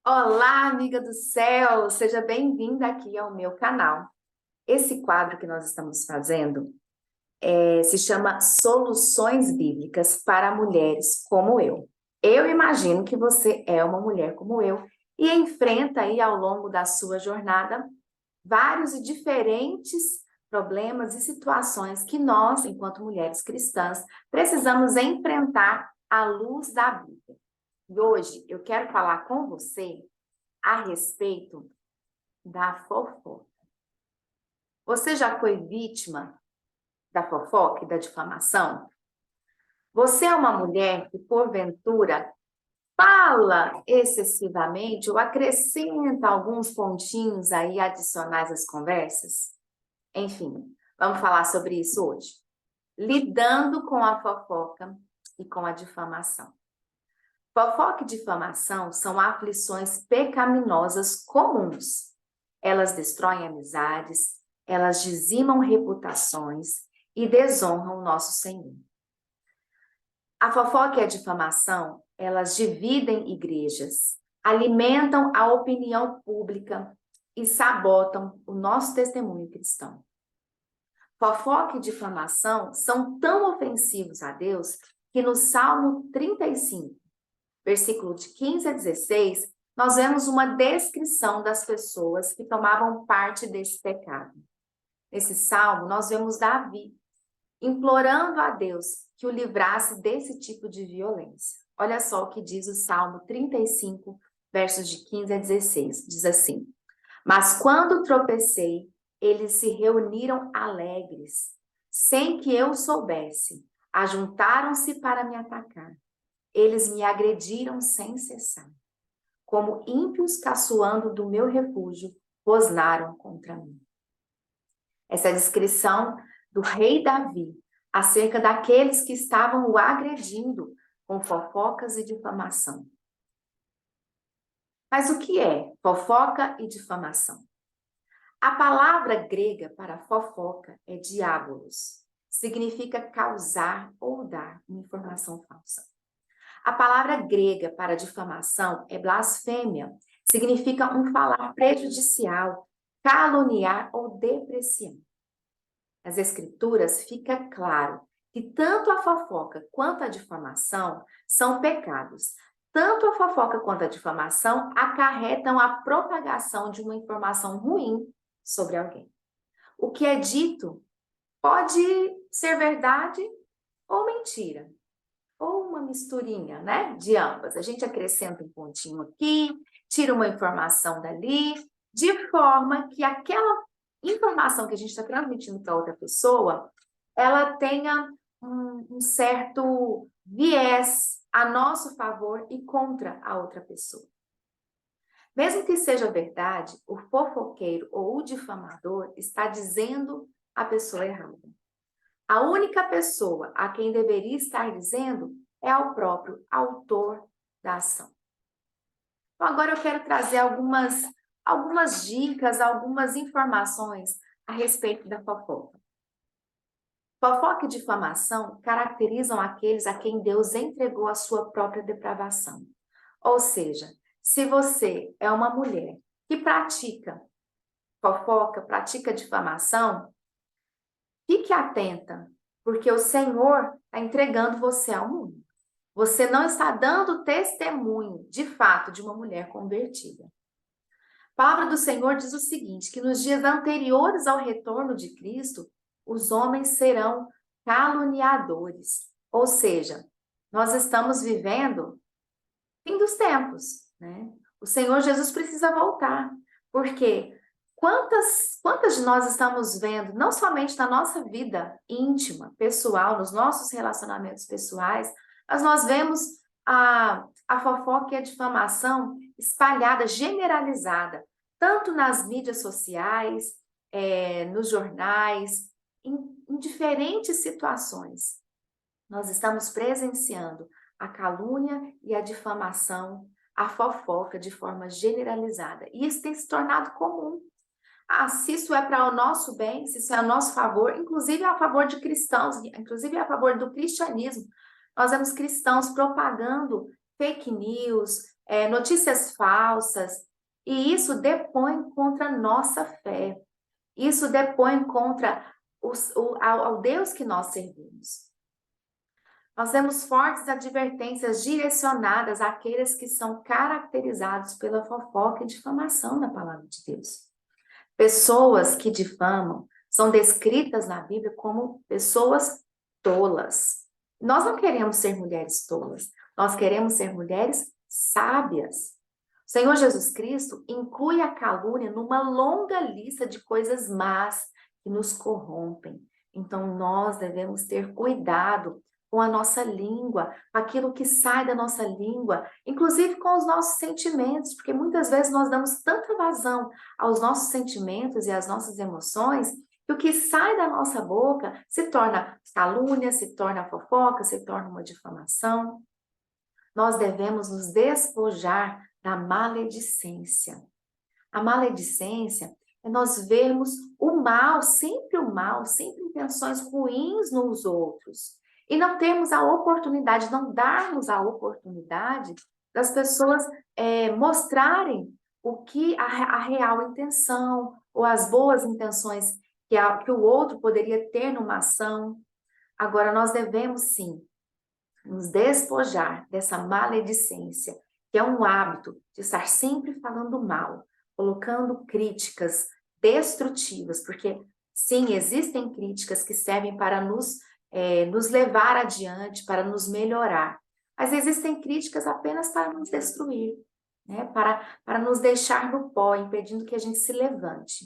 Olá, amiga do céu! Seja bem-vinda aqui ao meu canal. Esse quadro que nós estamos fazendo se chama Soluções Bíblicas para Mulheres como eu. Eu imagino que você é uma mulher como eu e enfrenta aí ao longo da sua jornada vários e diferentes problemas e situações que nós, enquanto mulheres cristãs, precisamos enfrentar à luz da Bíblia. E hoje eu quero falar com você a respeito da fofoca. Você já foi vítima da fofoca e da difamação? Você é uma mulher que, porventura, fala excessivamente ou acrescenta alguns pontinhos aí adicionais às conversas? Enfim, vamos falar sobre isso hoje. Lidando com a fofoca e com a difamação. Fofoca e difamação são aflições pecaminosas comuns. Elas destroem amizades, elas dizimam reputações e desonram o nosso Senhor. A fofoca e a difamação, elas dividem igrejas, alimentam a opinião pública e sabotam o nosso testemunho cristão. Fofoca e difamação são tão ofensivos a Deus que no Salmo 35, versículo de 15 a 16, nós vemos uma descrição das pessoas que tomavam parte desse pecado. Nesse salmo, nós vemos Davi implorando a Deus que o livrasse desse tipo de violência. Olha só o que diz o Salmo 35, versos de 15 a 16. Diz assim: Mas quando tropecei, eles se reuniram alegres, sem que eu soubesse, ajuntaram-se para me atacar. Eles me agrediram sem cessar. Como ímpios caçoando do meu refúgio, rosnaram contra mim. Essa é a descrição do rei Davi acerca daqueles que estavam o agredindo com fofocas e difamação. Mas o que é fofoca e difamação? A palavra grega para fofoca é diabolos. Significa causar ou dar uma informação falsa. A palavra grega para difamação é blasfêmia. Significa um falar prejudicial, caluniar ou depreciar. Nas Escrituras fica claro que tanto a fofoca quanto a difamação são pecados. Tanto a fofoca quanto a difamação acarretam a propagação de uma informação ruim sobre alguém. O que é dito pode ser verdade ou mentira, ou uma misturinha, né, de ambas. A gente acrescenta um pontinho aqui, tira uma informação dali, de forma que aquela informação que a gente está transmitindo para outra pessoa, ela tenha um certo viés a nosso favor e contra a outra pessoa. Mesmo que seja verdade, o fofoqueiro ou o difamador está dizendo a pessoa errada. A única pessoa a quem deveria estar dizendo é ao próprio autor da ação. Então, agora eu quero trazer algumas dicas, algumas informações a respeito da fofoca. Fofoca e difamação caracterizam aqueles a quem Deus entregou a sua própria depravação. Ou seja, se você é uma mulher que pratica fofoca, pratica difamação, fique atenta, porque o Senhor está entregando você ao mundo. Você não está dando testemunho, de fato, de uma mulher convertida. A palavra do Senhor diz o seguinte, que nos dias anteriores ao retorno de Cristo, os homens serão caluniadores. Ou seja, nós estamos vivendo fim dos tempos, né? O Senhor Jesus precisa voltar, porque quantas de nós estamos vendo, não somente na nossa vida íntima, pessoal, nos nossos relacionamentos pessoais, mas nós vemos a fofoca e a difamação espalhada, generalizada, tanto nas mídias sociais, nos jornais, em diferentes situações. Nós estamos presenciando a calúnia e a difamação, a fofoca de forma generalizada. E isso tem se tornado comum. Se isso é para o nosso bem, se isso é a nosso favor, inclusive a favor de cristãos, inclusive a favor do cristianismo, nós vemos cristãos propagando fake news, notícias falsas, e isso depõe contra a nossa fé. Isso depõe contra ao Deus que nós servimos. Nós temos fortes advertências direcionadas àqueles que são caracterizados pela fofoca e difamação na palavra de Deus. Pessoas que difamam são descritas na Bíblia como pessoas tolas. Nós não queremos ser mulheres tolas, nós queremos ser mulheres sábias. O Senhor Jesus Cristo inclui a calúnia numa longa lista de coisas más que nos corrompem. Então, nós devemos ter cuidado com a nossa língua, aquilo que sai da nossa língua, inclusive com os nossos sentimentos, porque muitas vezes nós damos tanta vazão aos nossos sentimentos e às nossas emoções, que o que sai da nossa boca se torna calúnia, se torna fofoca, se torna uma difamação. Nós devemos nos despojar da maledicência. A maledicência é nós vermos o mal, sempre intenções ruins nos outros. E não termos a oportunidade, não darmos a oportunidade das pessoas mostrarem o que a real intenção ou as boas intenções que o outro poderia ter numa ação. Agora, nós devemos sim nos despojar dessa maledicência, que é um hábito de estar sempre falando mal, colocando críticas destrutivas, porque sim, existem críticas que servem para nos levar adiante, para nos melhorar, mas existem críticas apenas para nos destruir, né? Para nos deixar no pó, impedindo que a gente se levante.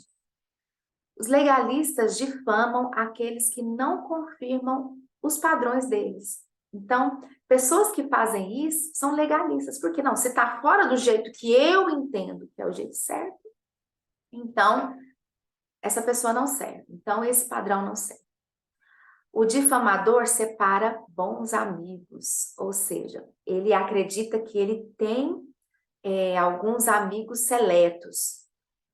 Os legalistas difamam aqueles que não confirmam os padrões deles. Então, pessoas que fazem isso são legalistas. Porque não, se está fora do jeito que eu entendo que é o jeito certo, então essa pessoa não serve. Então, esse padrão não serve. O difamador separa bons amigos, ou seja, ele acredita que ele tem alguns amigos seletos.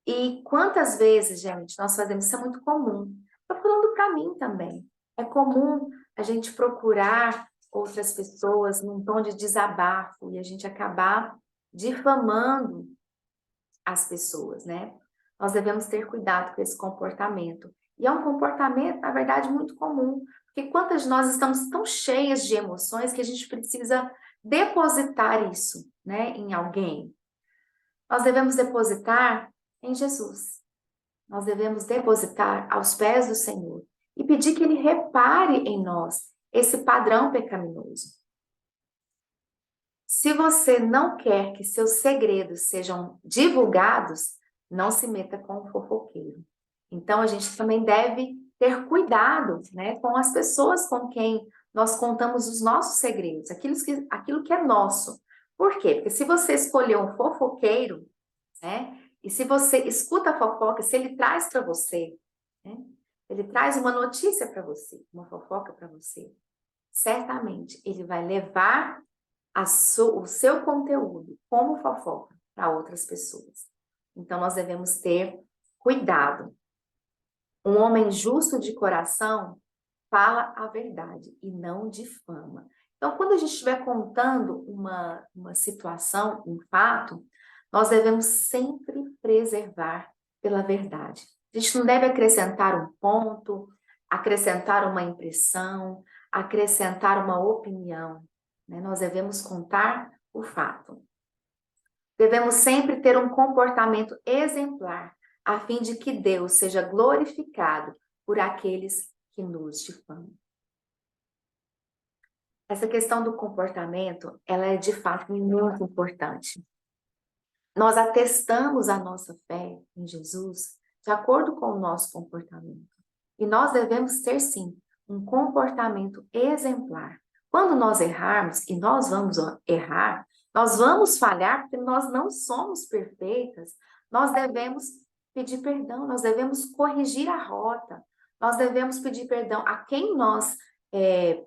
E quantas vezes, gente, nós fazemos isso? É muito comum. Estou falando para mim também. É comum a gente procurar outras pessoas num tom de desabafo e a gente acabar difamando as pessoas, né? Nós devemos ter cuidado com esse comportamento. E é um comportamento, na verdade, muito comum, porque quantas de nós estamos tão cheias de emoções que a gente precisa depositar isso, né, em alguém. Nós devemos depositar em Jesus. Nós devemos depositar aos pés do Senhor e pedir que Ele repare em nós esse padrão pecaminoso. Se você não quer que seus segredos sejam divulgados, não se meta com o fofoqueiro. Então, a gente também deve ter cuidado, né, com as pessoas com quem nós contamos os nossos segredos, aquilo que é nosso. Por quê? Porque se você escolher um fofoqueiro, né, e se você escuta a fofoca, se ele traz para você, né, ele traz uma notícia para você, uma fofoca para você, certamente ele vai levar o seu conteúdo como fofoca para outras pessoas. Então, nós devemos ter cuidado. Um homem justo de coração fala a verdade e não difama. Então, quando a gente estiver contando uma situação, um fato, nós devemos sempre preservar pela verdade. A gente não deve acrescentar um ponto, acrescentar uma impressão, acrescentar uma opinião, né? Nós devemos contar o fato. Devemos sempre ter um comportamento exemplar, a fim de que Deus seja glorificado por aqueles que nos difamam. Essa questão do comportamento, ela é de fato muito importante. Nós atestamos a nossa fé em Jesus de acordo com o nosso comportamento. E nós devemos ter, sim, um comportamento exemplar. Quando nós errarmos, e nós vamos errar, nós vamos falhar, porque nós não somos perfeitas, nós devemos pedir perdão, nós devemos corrigir a rota, nós devemos pedir perdão a quem nós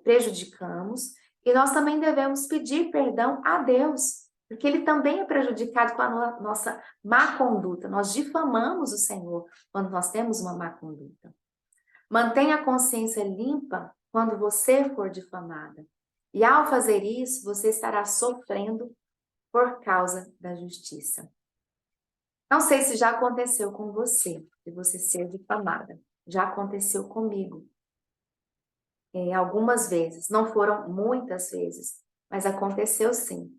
prejudicamos, e nós também devemos pedir perdão a Deus, porque Ele também é prejudicado com a nossa má conduta. Nós difamamos o Senhor quando nós temos uma má conduta. Mantenha a consciência limpa quando você for difamada. E ao fazer isso, você estará sofrendo por causa da justiça. Não sei se já aconteceu com você, de você ser difamada. Já aconteceu comigo. Algumas vezes, não foram muitas vezes, mas aconteceu sim.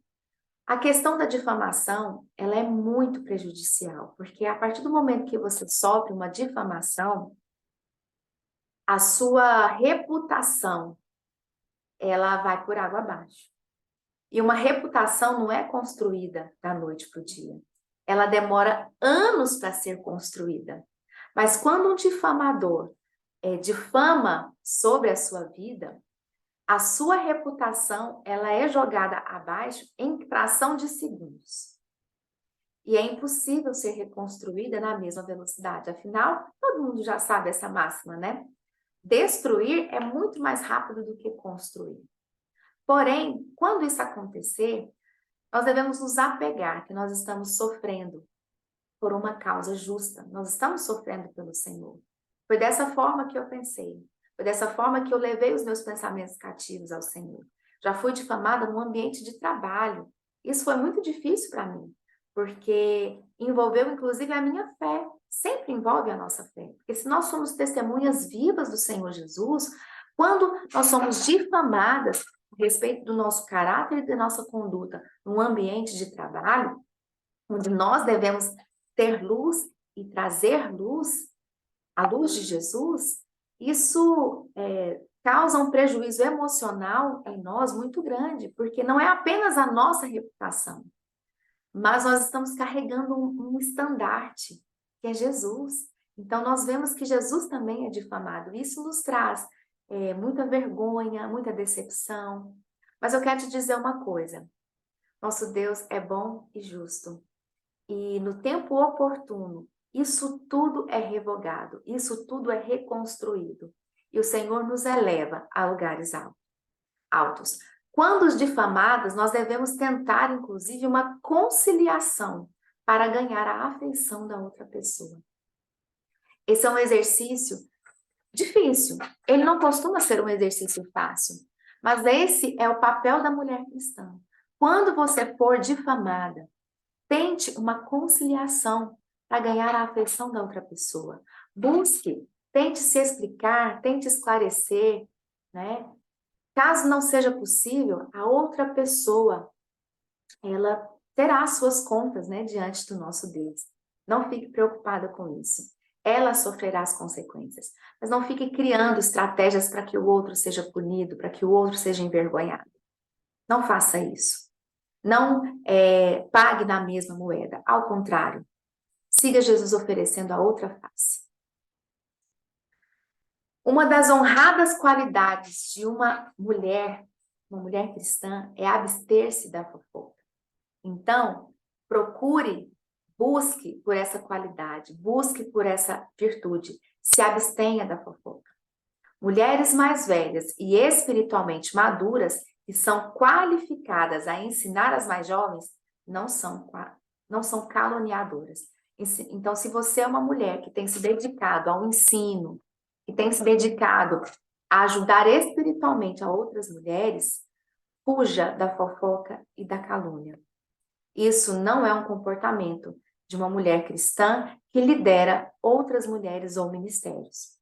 A questão da difamação, ela é muito prejudicial, porque a partir do momento que você sofre uma difamação, a sua reputação, ela vai por água abaixo. E uma reputação não é construída da noite para o dia. Ela demora anos para ser construída. Mas quando um difamador difama sobre a sua vida, a sua reputação ela é jogada abaixo em fração de segundos. E é impossível ser reconstruída na mesma velocidade. Afinal, todo mundo já sabe essa máxima, né? Destruir é muito mais rápido do que construir. Porém, quando isso acontecer, nós devemos nos apegar que nós estamos sofrendo por uma causa justa. Nós estamos sofrendo pelo Senhor. Foi dessa forma que eu pensei. Foi dessa forma que eu levei os meus pensamentos cativos ao Senhor. Já fui difamada no ambiente de trabalho. Isso foi muito difícil para mim, porque envolveu inclusive a minha fé. Sempre envolve a nossa fé. Porque se nós somos testemunhas vivas do Senhor Jesus, quando nós somos difamadas a respeito do nosso caráter e da nossa conduta no ambiente de trabalho, onde nós devemos ter luz e trazer luz, a luz de Jesus, isso causa um prejuízo emocional em nós muito grande, porque não é apenas a nossa reputação, mas nós estamos carregando um estandarte, que é Jesus. Então, nós vemos que Jesus também é difamado. Isso nos traz muita vergonha, muita decepção. Mas eu quero te dizer uma coisa. Nosso Deus é bom e justo. E no tempo oportuno, isso tudo é revogado, isso tudo é reconstruído. E o Senhor nos eleva a lugares altos. Quando os difamados, nós devemos tentar, inclusive, uma conciliação para ganhar a afeição da outra pessoa. Esse é um exercício difícil. Ele não costuma ser um exercício fácil. Mas esse é o papel da mulher cristã. Quando você for difamada, tente uma conciliação para ganhar a afeição da outra pessoa. Busque, tente se explicar, tente esclarecer, né? Caso não seja possível, a outra pessoa, ela terá suas contas, né, diante do nosso Deus. Não fique preocupada com isso. Ela sofrerá as consequências. Mas não fique criando estratégias para que o outro seja punido, para que o outro seja envergonhado. Não faça isso. Não pague na mesma moeda. Ao contrário, siga Jesus oferecendo a outra face. Uma das honradas qualidades de uma mulher cristã, é abster-se da fofoca. Então, procure, busque por essa qualidade, busque por essa virtude, se abstenha da fofoca. Mulheres mais velhas e espiritualmente maduras, que são qualificadas a ensinar as mais jovens, não são caluniadoras. Então, se você é uma mulher que tem se dedicado ao ensino, que tem se dedicado a ajudar espiritualmente a outras mulheres, fuja da fofoca e da calúnia. Isso não é um comportamento de uma mulher cristã que lidera outras mulheres ou ministérios.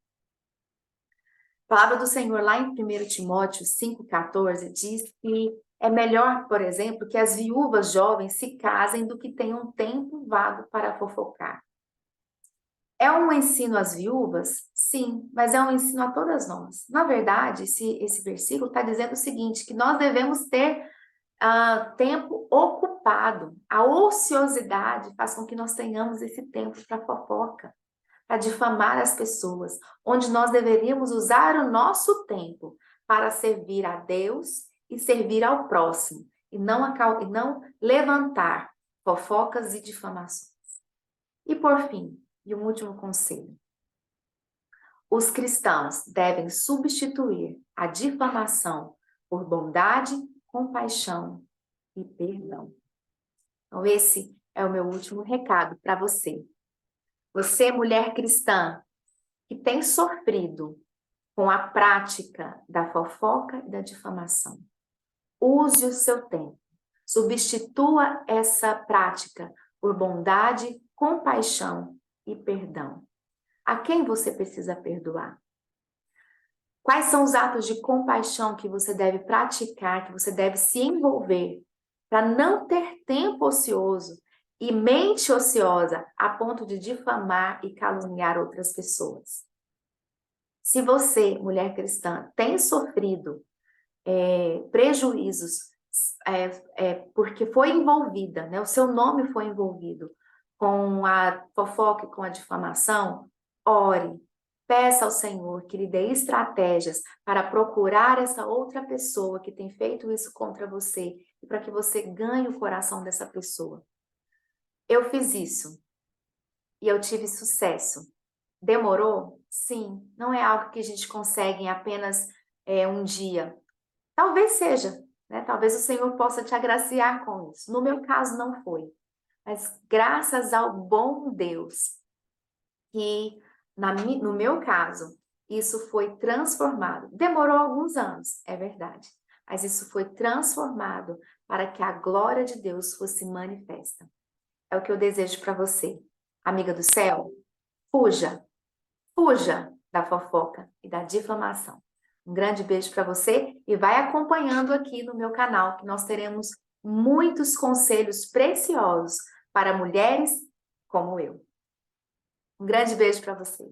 A palavra do Senhor lá em 1 Timóteo 5,14 diz que é melhor, por exemplo, que as viúvas jovens se casem do que tenham tempo vago para fofocar. É um ensino às viúvas? Sim, mas é um ensino a todas nós. Na verdade, esse versículo está dizendo o seguinte, que nós devemos ter tempo ocupado. A ociosidade faz com que nós tenhamos esse tempo para fofoca, para difamar as pessoas, onde nós deveríamos usar o nosso tempo para servir a Deus e servir ao próximo, e não levantar fofocas e difamações. E por fim, e um último conselho. Os cristãos devem substituir a difamação por bondade, compaixão e perdão. Então, esse é o meu último recado para você. Você, mulher cristã, que tem sofrido com a prática da fofoca e da difamação. Use o seu tempo. Substitua essa prática por bondade, compaixão e perdão. A quem você precisa perdoar? Quais são os atos de compaixão que você deve praticar, que você deve se envolver para não ter tempo ocioso e mente ociosa a ponto de difamar e caluniar outras pessoas? Se você, mulher cristã, tem sofrido prejuízos porque foi envolvida, né? O seu nome foi envolvido com a fofoca e com a difamação, ore, peça ao Senhor que lhe dê estratégias para procurar essa outra pessoa que tem feito isso contra você e para que você ganhe o coração dessa pessoa. Eu fiz isso e eu tive sucesso. Demorou? Sim, não é algo que a gente consegue em apenas um dia. Talvez seja, né? Talvez o Senhor possa te agraciar com isso. No meu caso, não foi. Mas graças ao bom Deus, que no meu caso, isso foi transformado. Demorou alguns anos, é verdade. Mas isso foi transformado para que a glória de Deus fosse manifesta. É o que eu desejo para você. Amiga do céu, fuja. Fuja da fofoca e da difamação. Um grande beijo para você e vai acompanhando aqui no meu canal que nós teremos muitos conselhos preciosos para mulheres como eu. Um grande beijo para você.